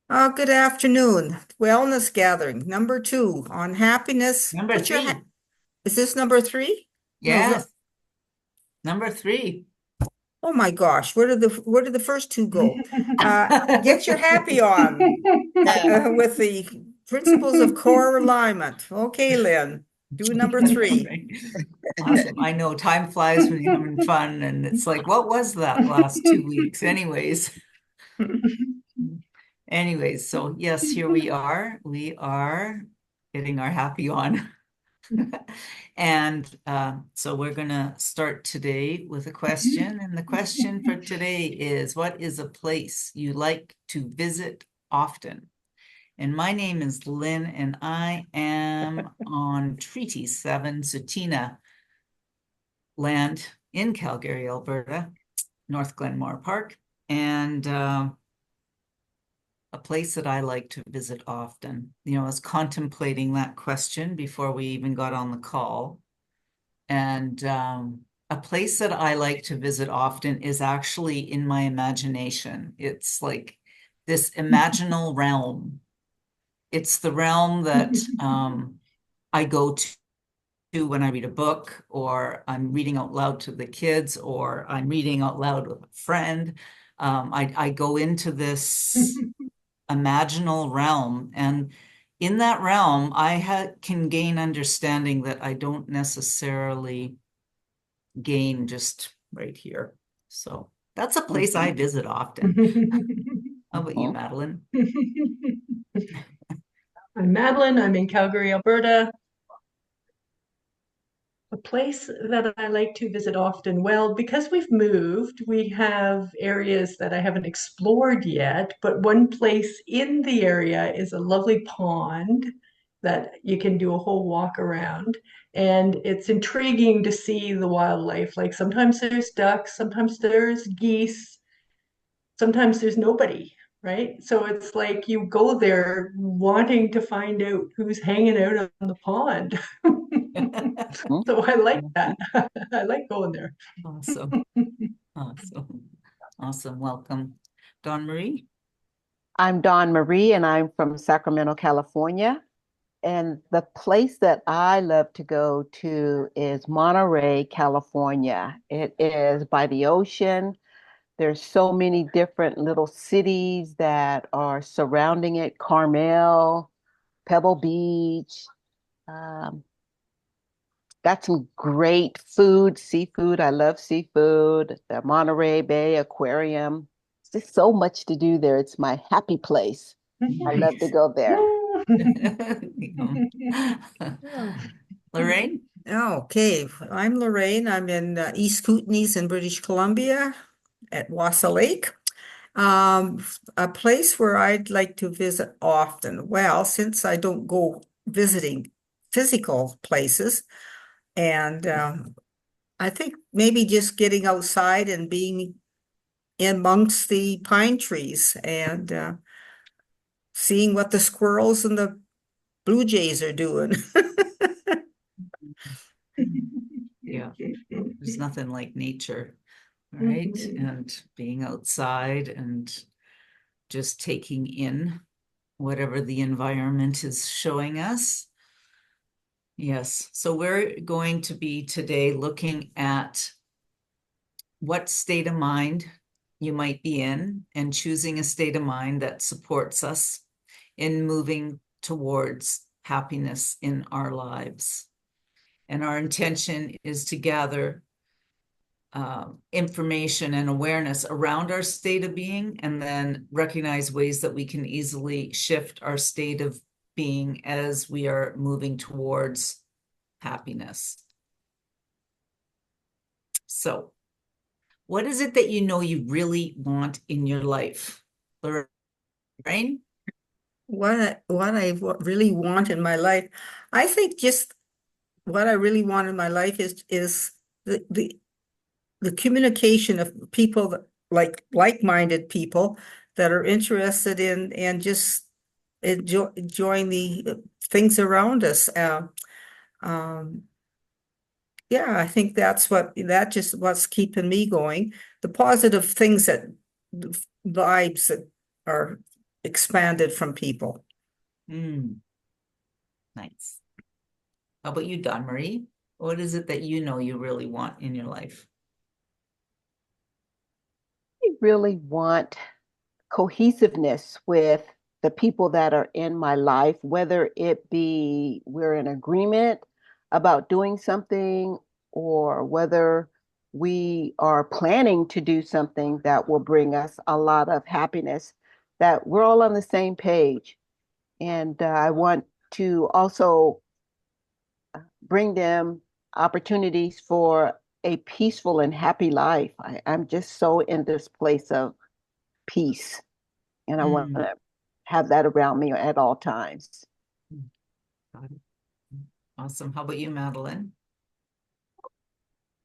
Good afternoon. Wellness gathering, number two on happiness. Number three. Is this number three? No, Yes, number three. oh my gosh, where did the first two go? Uh, get your happy on with the principles of core alignment. Okay, Lynn, do number three. Right. Awesome. I know time flies when you're having fun, and it's like, what was that last 2 weeks? Anyways, so yes, here we are. We are getting our happy on. And so we're going to start today with a question. And the question for today is, what is a place you like to visit often? And my name is Lynn, and I am on Treaty 7 Sutina land in Calgary, Alberta, North Glenmore Park, and a place that I like to visit often. I was contemplating that question before we even got on the call. And a place that I like to visit often is actually in my imagination. It's like this imaginal realm. It's the realm that I go to when I read a book, or I'm reading out loud to the kids, or I'm reading out loud with a friend. I go into this imaginal realm, and in that realm, can gain understanding that I don't necessarily gain just right here. So that's a place I visit often. How about you, Madeline? I'm Madeline. I'm in Calgary, Alberta. A place that I like to visit often. Well, because we've moved, we have areas that I haven't explored yet, but one place in the area is a lovely pond that you can do a whole walk around. And it's intriguing to see the wildlife. Like sometimes there's ducks, sometimes there's geese, sometimes there's nobody, right? So it's like you go there wanting to find out who's hanging out on the pond. So I like that. I like going there. Awesome. Awesome. Awesome. Welcome. Dawn Marie? I'm Dawn Marie, and I'm from Sacramento, California. And the place that I love to go to is Monterey, California. It is by the ocean. There's so many different little cities that are surrounding it. Carmel, Pebble Beach. Um, got some great food, seafood. I love seafood. The Monterey Bay Aquarium. There's just so much to do there. It's my happy place. I love to Nice. go there. Lorraine? Okay, I'm Lorraine. I'm in East Kootenays in British Columbia at Wassa Lake. A place where I'd like to visit often. Well, since I don't go visiting physical places, and I think maybe just getting outside and being amongst the pine trees and seeing what the squirrels and the blue jays are doing. Yeah, there's nothing like nature, right? And being outside and just taking in whatever the environment is showing us. Yes, so we're going to be today looking at what state of mind you might be in and choosing a state of mind that supports us in moving towards happiness in our lives. And our intention is to gather information and awareness around our state of being, and then recognize ways that we can easily shift our state of being as we are moving towards happiness. So, what is it that you know you really want in your life? Lorraine? What I really want in my life, I think just what I really want in my life is the communication of people that like-minded people that are interested in and just enjoying the things around us. Um, yeah, I think that just what's keeping me going. The positive things that the vibes that are expanded from people. Mm, nice. How about you, Don Marie? What is it that you know you really want in your life? I really want cohesiveness with the people that are in my life, whether it be we're in agreement about doing something or whether we are planning to do something that will bring us a lot of happiness, that we're all on the same page. And I want to also bring them opportunities for a peaceful and happy life. I'm just so in this place of peace, and I want Mm, to have that around me at all times. got it. Awesome. How about you, Madeline?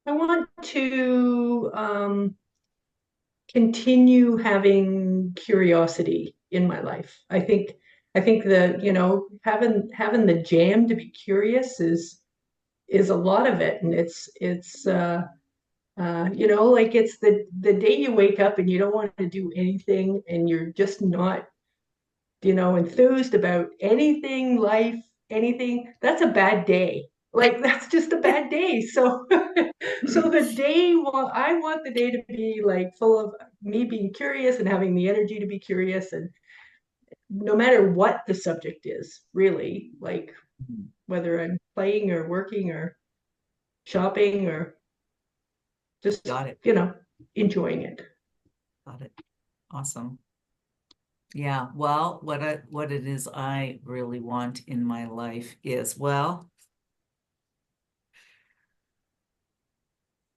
I want to continue having curiosity in my life. I think that, having the jam to be curious is a lot of it. And like it's the day you wake up and you don't want to do anything and you're just not, enthused about anything, life, anything, that's a bad day. Like that's just a bad day. So so I want the day to be like full of me being curious and having the energy to be curious, and no matter what the subject is, really, like whether I'm playing or working or shopping or just, Got it. enjoying it. Got it. Awesome. Yeah, well, what it is I really want in my life is, well,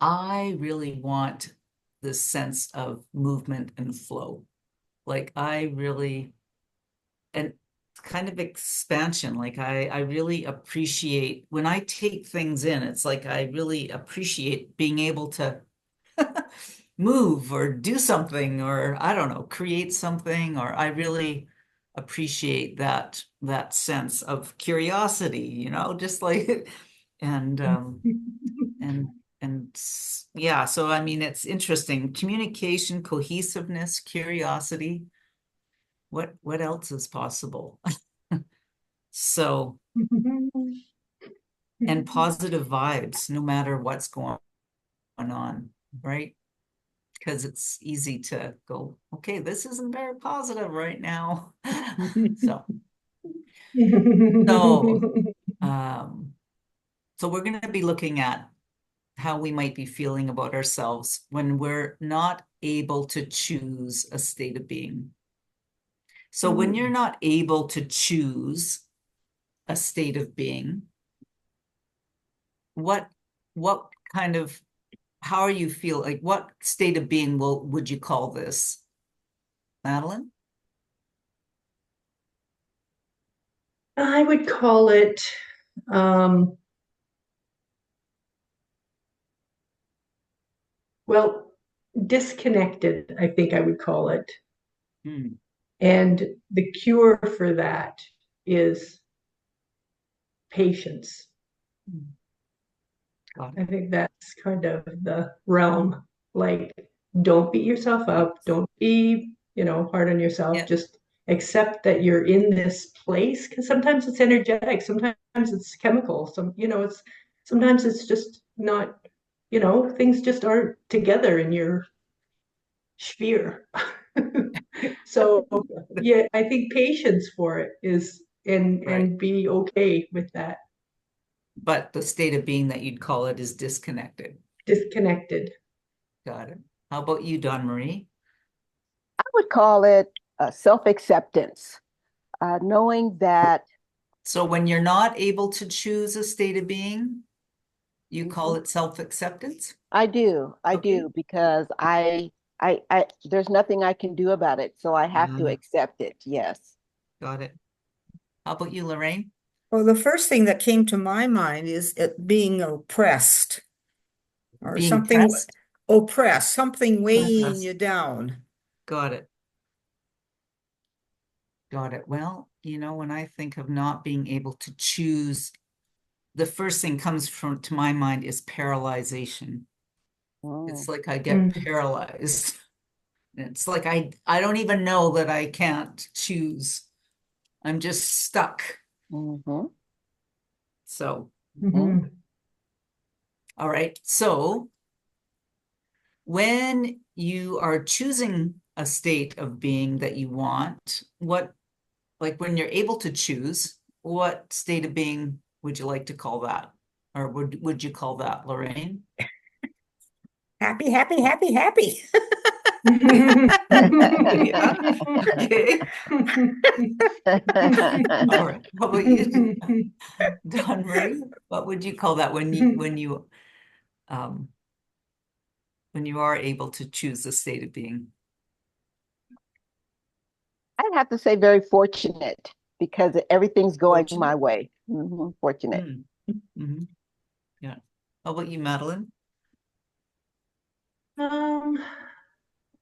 I really want this sense of movement and flow. Like I really, and kind of expansion. Like I really appreciate when I take things in, it's like I really appreciate being able to move or do something or I don't know, create something, or I really appreciate that sense of curiosity, just like and and yeah, so I mean it's interesting. Communication, cohesiveness, curiosity. What else is possible? So, and positive vibes no matter what's going on, right? Because it's easy to go, okay, this isn't very positive right now. So, so, um, so we're going to be looking at how we might be feeling about ourselves when we're not able to choose a state of being. So when you're not able to choose a state of being, what what kind of how are you feel like what state of being would you call this, Madeline? I would call it um, well, disconnected, I think I would call it. Hmm, And the cure for that is patience. got I it. think that's kind of the realm. Like, don't beat yourself Yes. up. Don't be, hard on yourself. Yeah, Just accept that you're in this place, because sometimes it's energetic, sometimes it's chemical. Sometimes it's just not, things just aren't together in your sphere. So yeah, I think patience for it is and right. and be okay with that. But the state of being that you'd call it is disconnected. Disconnected. Got it. How about you, Don Marie? I would call it self-acceptance, knowing that So when you're not able to choose a state of being, you call Mhm. it self-acceptance? I Okay. do, because there's nothing I can do about it, so I have to Yeah, accept it. Yes. got it. How about you, Lorraine? Well, the first thing that came to my mind is it being oppressed or Being something pressed? oppressed, something weighing Pressed. you down. Got it. Got it. Well, when I think of not being able to choose, the first thing comes from to my mind is paralyzation. It's Mm. like I get Mm. paralyzed. It's like I don't even know that I can't choose. I'm just stuck. Mhm. So, Mhm. all right. So when you are choosing a state of being that you want, like when you're able to choose, what state of being would you like to call that? Or would you call that, Lorraine? Happy, happy, happy, happy. Yeah. Okay. All right. How about you, Don Marie? What would you call that um when you are able to choose the state of being? I'd have to say very fortunate because everything's going Fortunate? my way. Fortunate. Mm. Mhm. Yeah. How about you, Madeline? Um,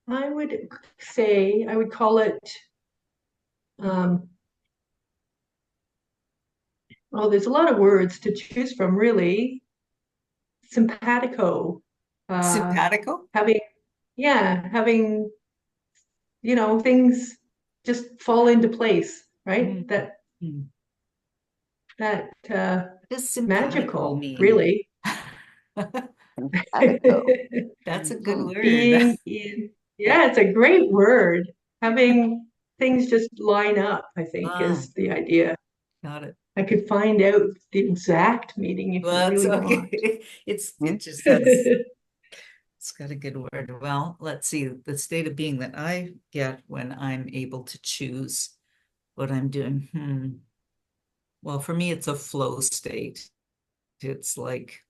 I would say I would call it um, well, there's a lot of words to choose from, really. Simpatico. Uh, Simpatico? having, yeah, having, things just fall into place, right? Mm. That Mm. that What does simpatico magical, mean? really. Simpatico. That's a good Hmm. word. Being in, Yeah. yeah, it's a great word. Having things just line up, I think, Ah, is the idea. got it. I could find out the exact meaning if you Well, that's really want. okay. It just has it's got a good word. Well, let's see. The state of being that I get when I'm able to choose what I'm doing. Well, for me, it's a flow state. It's like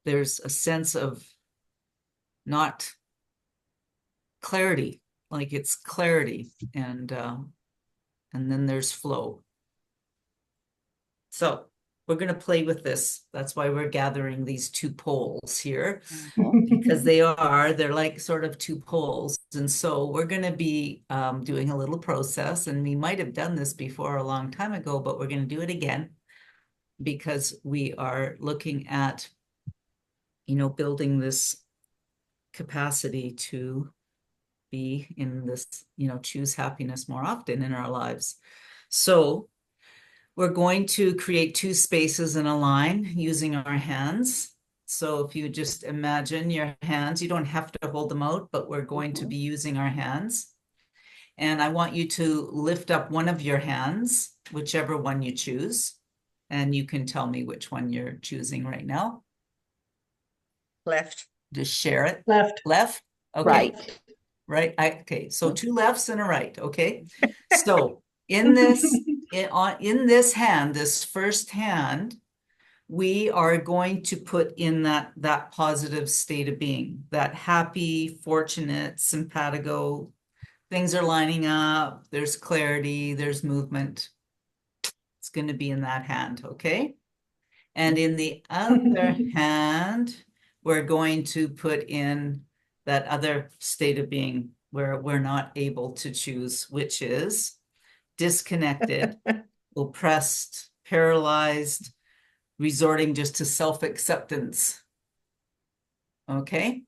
there's a sense of not clarity, like it's clarity, and then there's flow. So we're going to play with this. That's why we're gathering these two poles here, Mhm. because they're like sort of two poles. And so we're going to be doing a little process, and we might have done this before a long time ago, but we're going to do it again because we are looking at, building this capacity to be in this, choose happiness more often in our lives. So we're going to create two spaces in a line using our hands. So if you just imagine your hands, you don't have to hold them out, but we're going to be using our hands. And I want you to lift up one of your hands, whichever one you choose. And you can tell me which one you're choosing right now. Left. Just share it. Left. Left? Okay. Right. Right. Okay. So two lefts and a right. Okay. So in this in this hand, this first hand, we are going to put in that positive state of being, that happy, fortunate, simpatico. Things are lining up. There's clarity. There's movement. It's going to be in that hand. Okay. And in the other hand, we're going to put in that other state of being where we're not able to choose, which is disconnected, oppressed, paralyzed, resorting just to self-acceptance. Okay.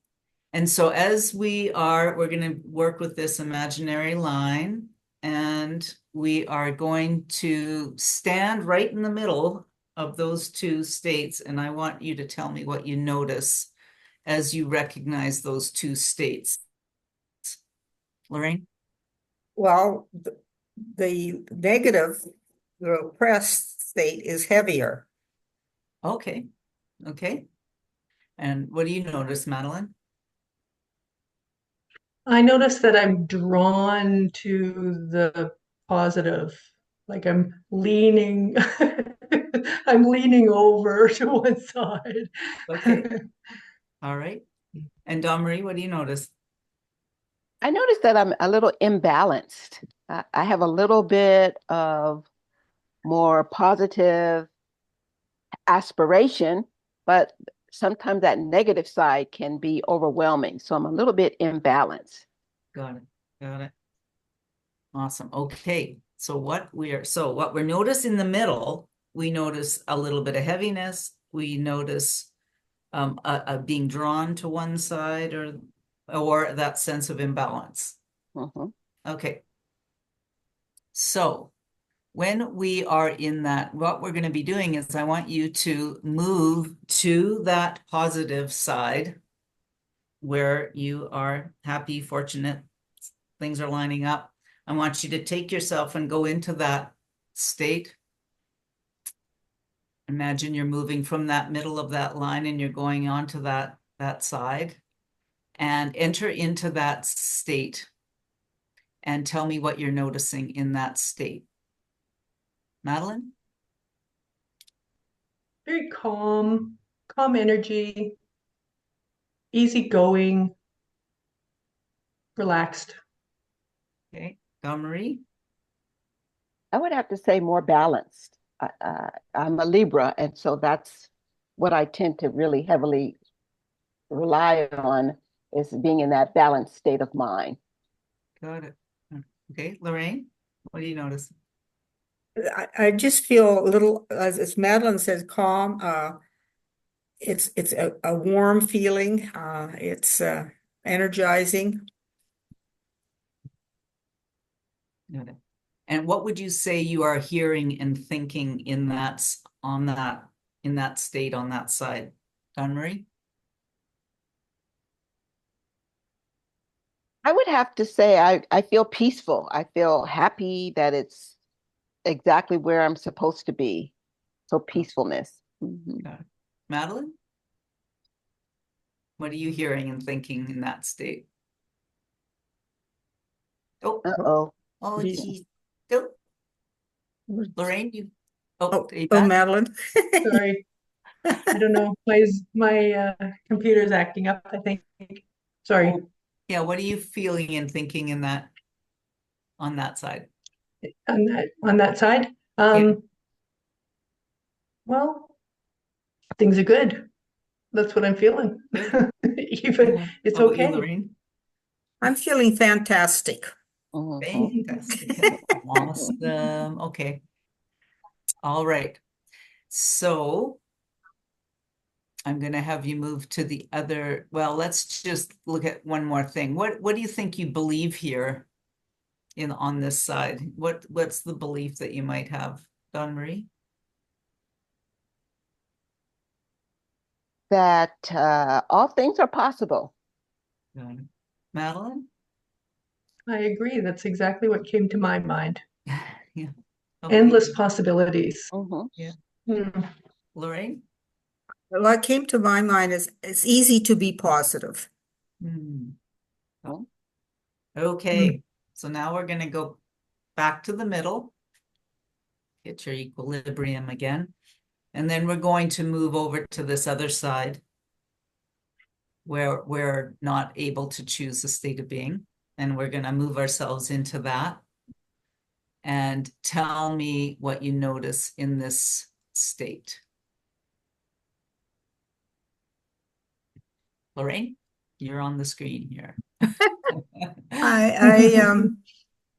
And so as we're going to work with this imaginary line, and we are going to stand right in the middle of those two states. And I want you to tell me what you notice as you recognize those two states. Lorraine? Well, the negative, the oppressed state is heavier. Okay. Okay. And what do you notice, Madeline? I notice that I'm drawn to the positive, like I'm leaning over to one side. Okay. All right. And Dawn Marie, what do you notice? I noticed that I'm a little imbalanced. I have a little bit of more positive aspiration, but sometimes that negative side can be overwhelming. So I'm a little bit imbalanced. Got it. Got it. Awesome. Okay. So what we're notice in the middle, we notice a little bit of heaviness. We notice a being drawn to one side or that sense of imbalance. Mhm. Okay. So when we are in that, what we're going to be doing is I want you to move to that positive side where you are happy, fortunate, things are lining up. I want you to take yourself and go into that state. Imagine you're moving from that middle of that line and you're going on to that side, and enter into that state and tell me what you're noticing in that state. Madeline? Very calm, calm energy, easygoing, relaxed. Okay. Marie? I would have to say more balanced. I'm a Libra, and so that's what I tend to really heavily rely on is being in that balanced state of mind. Got it. Okay. Lorraine, what do you notice? I just feel a little, as Madeline says, calm. It's a warm feeling. It's energizing. Got it. And what would you say you are hearing and thinking in that in that state on that side? Marie? I would have to say I feel peaceful. I feel happy that it's exactly where I'm supposed to be. So peacefulness. Mhm. Got it. Madeline? What are you hearing and thinking in that state? Oh, Uh-oh. oh, Be- geez. Oh, Lorraine, you. Oh, Oh, are you oh, back? Madeline. Sorry, I don't know. My computer's acting up, I think. Sorry. Oh, yeah, what are you feeling and thinking in that on that side? On that side. Yeah. Well, things are good. That's what I'm feeling. Good. Even it's How about you, okay. Lorraine? I'm feeling fantastic. Mhm. Fantastic. Awesome. Okay. All right. So I'm going to have you move to the other. Well, let's just look at one more thing. What do you think you believe here in on this side? What's the belief that you might have, Don Marie? That all things are possible. Madeline? I agree. That's exactly what came to my mind. Yeah. How about Endless you? possibilities. Mhm. Yeah. Hmm. Lorraine? What came to my mind is it's easy to be positive. Hmm. Mhm. Okay. So now we're going to go back to the middle. Get your equilibrium again. And then we're going to move over to this other side where we're not able to choose the state of being. And we're going to move ourselves into that. And tell me what you notice in this state. Lorraine, you're on the screen here. I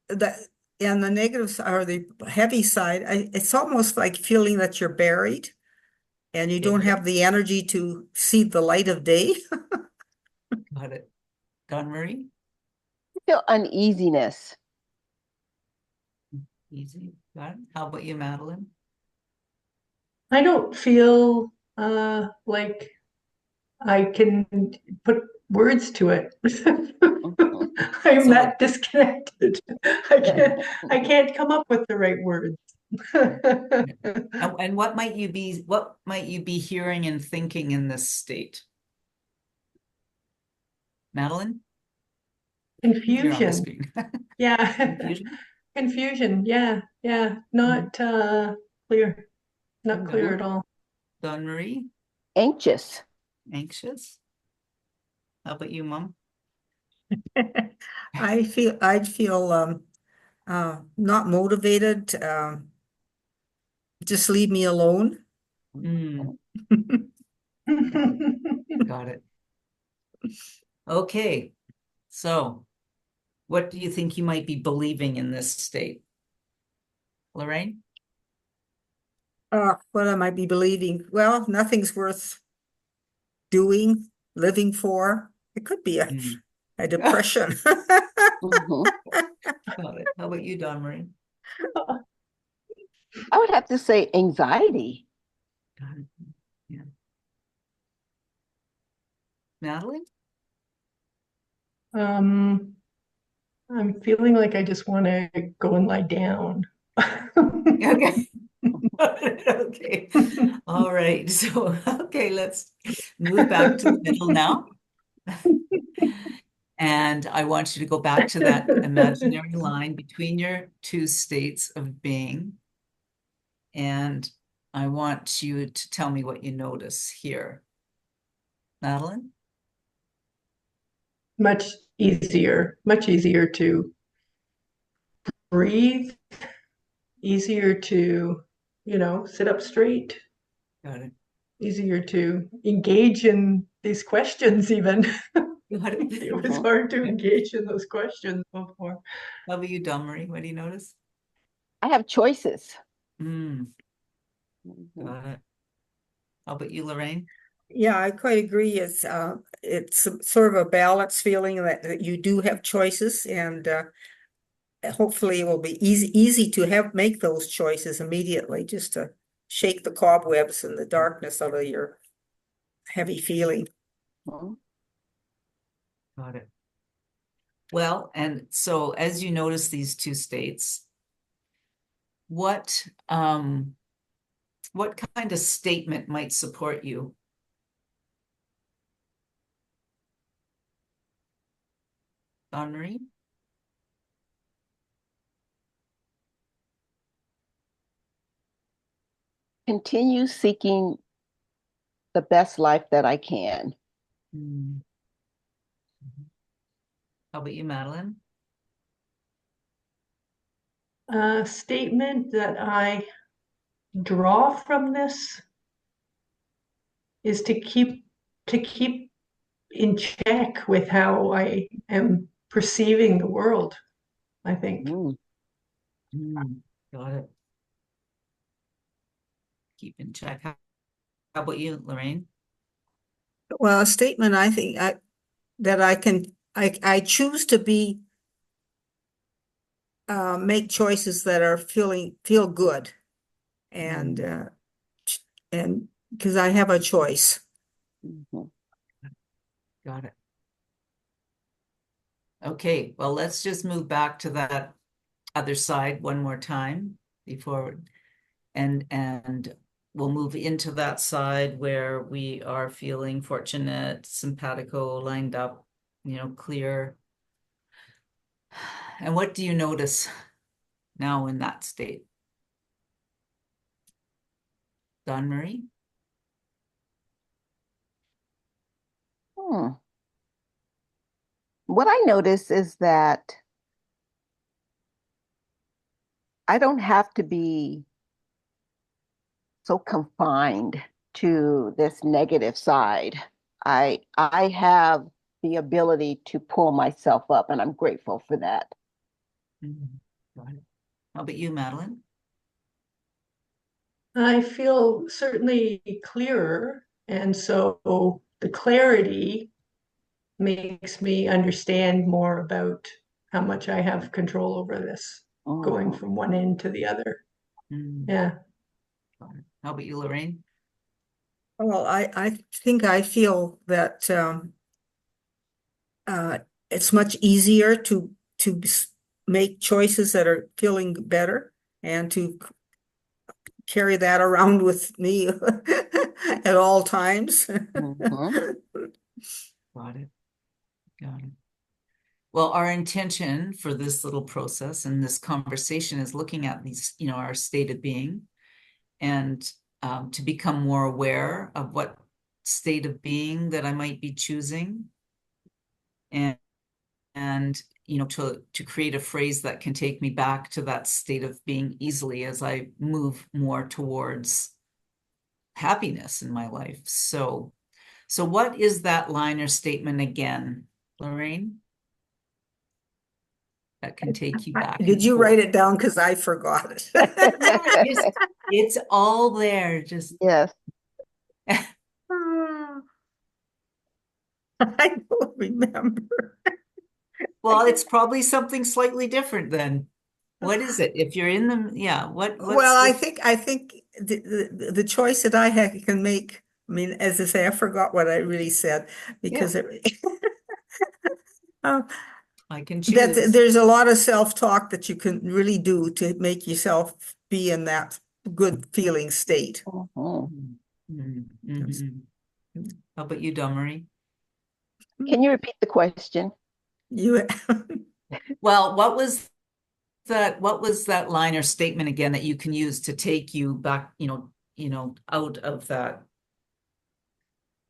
the and the negatives are the heavy side. It's almost like feeling that you're buried and you don't Okay, have the energy to see the light of day. got it. Don Marie, I feel uneasiness. easy. Got it. How about you, Madeline? I don't feel like I can put words to it. Mhm. I'm So, that disconnected. I can't come up with the right words. and what might you be hearing and thinking in this state? Madeline, you're on the Confusion. screen. Yeah. Confusion? Confusion. Yeah. Yeah. Not clear. Not clear No. at all. Don Marie, Anxious. anxious? How about you, Mom? I'd feel not motivated. Just leave me alone. Mm, got it. Okay. So, what do you think you might be believing in this state? Lorraine? What I might be believing? Well, nothing's worth doing, living for. It could be a Mm, a depression. Mhm. Got it. How about you, Don Marie? I would have to say anxiety. Got it. Yeah. Natalie? Um, I'm feeling like I just want to go and lie down. Okay. Okay. All right. So, okay, let's move back to the middle now. And I want you to go back to that imaginary line between your two states of being. And I want you to tell me what you notice here. Madeline? Much easier to breathe, easier to, sit up straight, Got it. easier to engage in these questions even. Got it. It was Mhm. hard to engage in those questions before. How about you, Don Marie? What do you notice? I have choices. Mm, Mhm. got it. How about you, Lorraine? Yeah, I quite agree. It's sort of a balance feeling that you do have choices, and hopefully it will be easy to make those choices immediately, just to shake the cobwebs and the darkness out of your heavy feeling. Mhm. Got it. Well, and so as you notice these two states, what kind of statement might support you? Don Marie? Continue seeking the best life that I can. Mm. How about you, Madeline? A statement that I draw from this is to keep in check with how I am perceiving the world, I think. Mm. Mm. Got it. Keep in check. How about you, Lorraine? Well, a statement I think that I choose to be make choices that are feel good, and and because I have a choice. Mhm. Got it. Okay, well, let's just move back to that other side one more time before, and we'll move into that side where we are feeling fortunate, simpatico, lined up, clear. And what do you notice now in that state? Don Marie? Hmm. What I notice is that I don't have to be so confined to this negative side. I have the ability to pull myself up, and I'm grateful for that. Mhm. Got it. How about you, Madeline? I feel certainly clearer, and so the clarity makes me understand more about how much I have control over this, going Mhm. from one end to the other. Mm, Yeah. got it. How about you, Lorraine? Well, I think I feel that uh, it's much easier to make choices that are feeling better, and to carry that around with me at all times. Mhm. Got it. Got it. Well, our intention for this little process and this conversation is looking at these, our state of being, and to become more aware of what state of being that I might be choosing, and to create a phrase that can take me back to that state of being easily as I move more towards happiness in my life. So what is that line or statement again, Lorraine? That can take you back Did and you write forth. it down? Because I forgot it. It's all there. Just Yes. I don't remember. Well, it's probably something slightly different then. What is it? If you're in the, yeah, what's Well, I the, think the choice that can make. I mean, as I say, I forgot what I really said yeah, because uh, I can that choose. there's a lot of self-talk that you can really do to make yourself be in that good feeling state. Mhm. Mhm. How about you, Marie? Can you repeat the question? You, Well, what was that line or statement again that you can use to take you back, out of that,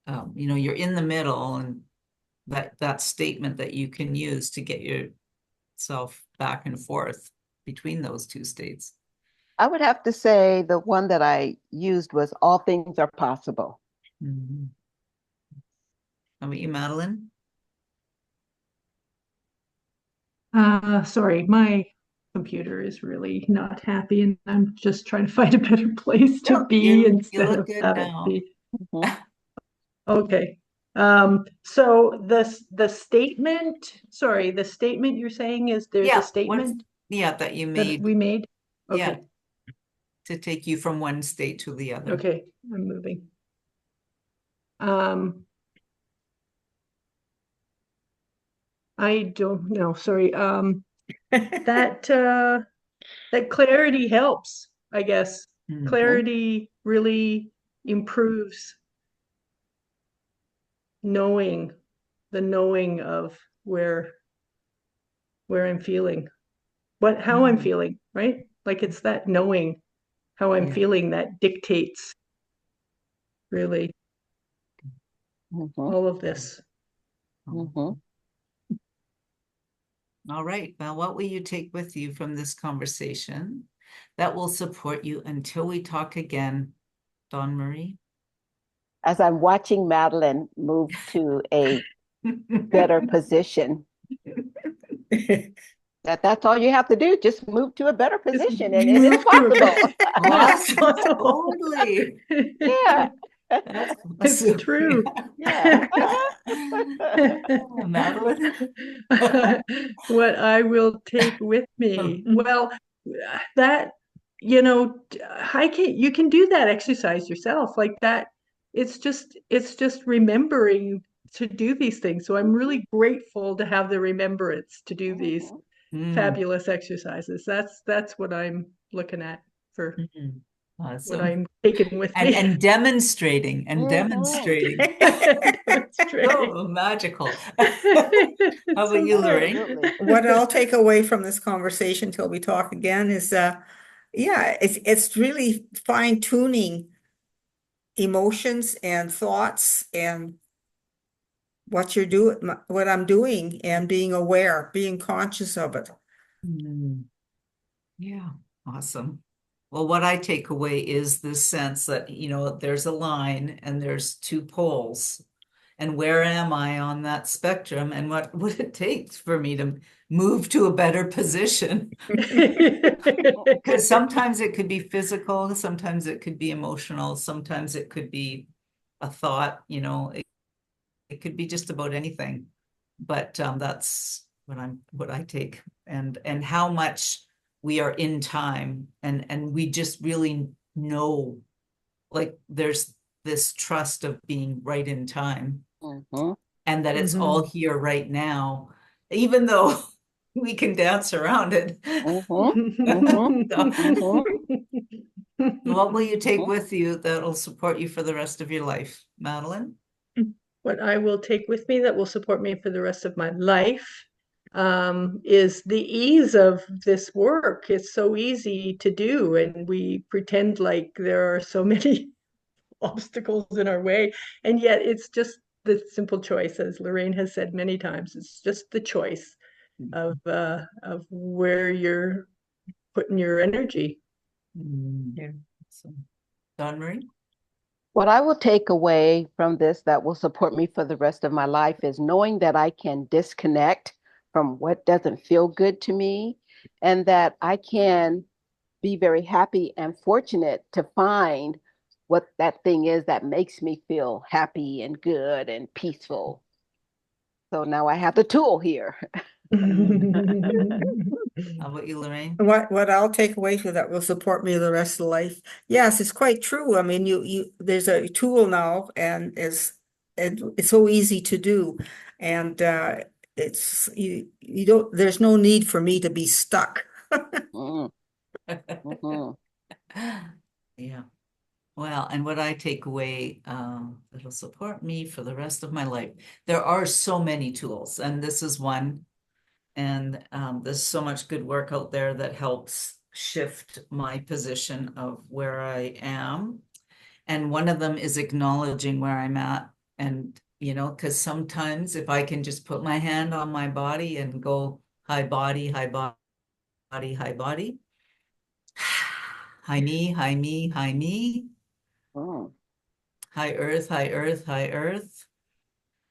you're in the middle and that statement that you can use to get yourself back and forth between those two states. I would have to say the one that I used was all things are possible. Mhm. How about you, Madeline? Sorry, my computer is really not happy, and I'm just trying to find a better place to No, be you instead look of good have it now. be. Mhm. Okay. So the statement, sorry, the statement you're saying is there's a Yeah, what's statement yeah that you that made, we made? yeah, Okay. to take you from one state to the other. Okay, I'm moving. Um, I don't know, sorry. That clarity helps, I guess. Mhm. Clarity really improves knowing, the knowing of where I'm feeling, how I'm Mhm. feeling, right? Like it's that knowing how I'm Yeah. feeling that dictates really Mhm. all of this. Mhm. All right. Well, what will you take with you from this conversation that will support you until we talk again, Dawn Marie? As I'm watching Madeline move to a better position, that's all you have to do, just move to a better Just position, and it is move to a possible. it's Awesome. possible. Totally. Yeah. That's It's awesome. true. Yeah. Madeline? What I will take with me. Well, that, you know, you can do that exercise yourself like that. It's just remembering to do these things. So I'm really grateful to have the remembrance to do these Mhm. Mm, fabulous exercises. That's what I'm looking at for mhm. what Awesome. I'm taking with And me. and demonstrating and Mhm. demonstrating. Demonstrating. So magical. How It's about so you, true. Lorraine? Absolutely. what I'll take away from this conversation till we talk again is, yeah, it's really fine tuning emotions and thoughts and what you're doing, what I'm doing, and being aware, being conscious of it. Mm, yeah, awesome. Well, what I take away is this sense that, there's a line and there's two poles. And where am I on that spectrum? And what would it take for me to move to a better position? Because sometimes it could be physical, sometimes it could be emotional, sometimes it could be a thought, it could be just about anything. But that's what I take, and how much we are in time, and we just really know, like there's this trust of being right in time, Mhm. and that it's all Mhm. here right now, even though we can dance around it. Mhm. Mhm. Mhm. What will you take Mhm. with you that'll support you for the rest of your life, Madeline? What I will take with me that will support me for the rest of my life is the ease of this work. It's so easy to do, and we pretend like there are so many obstacles in our way, and yet it's just the simple choice, as Lorraine has said many times. It's just the choice of where you're putting your energy. Yeah. So, Don Marie? What I will take away from this that will support me for the rest of my life is knowing that I can disconnect from what doesn't feel good to me, and that I can be very happy and fortunate to find what that thing is that makes me feel happy and good and peaceful. So now I have the tool here. How about you, Lorraine? What I'll take away from that will support me the rest of life. Yes, it's quite true. I mean, you there's a tool now, and it's so easy to do, and it's you don't. There's no need for me to be stuck. Mm, mhm. Yeah. Well, and what I take away, that'll support me for the rest of my life. There are so many tools, and this is one. And there's so much good work out there that helps shift my position of where I am. And one of them is acknowledging where I'm at. And, because sometimes if I can just put my hand on my body and go, high body, high body, high body, high me, high me, high me, Mm, high earth, high earth, high earth.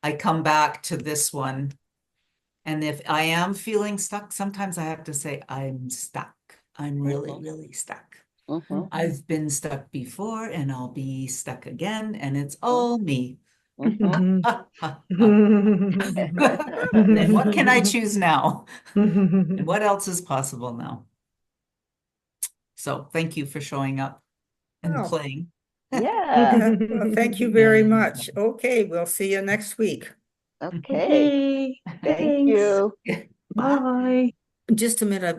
I come back to this one. And if I am feeling stuck, sometimes I have to say, I'm stuck. I'm really, mhm, really stuck. mhm, I've been stuck before and I'll be stuck again, and it's all me. mhm. And then what can I choose now? And what else is possible now? So thank you for showing up and Oh, playing. Yeah. well, thank you very And much. Okay, we'll see you next week. Okay. Okay, Thank thanks. you. bye. Bye. Just a minute.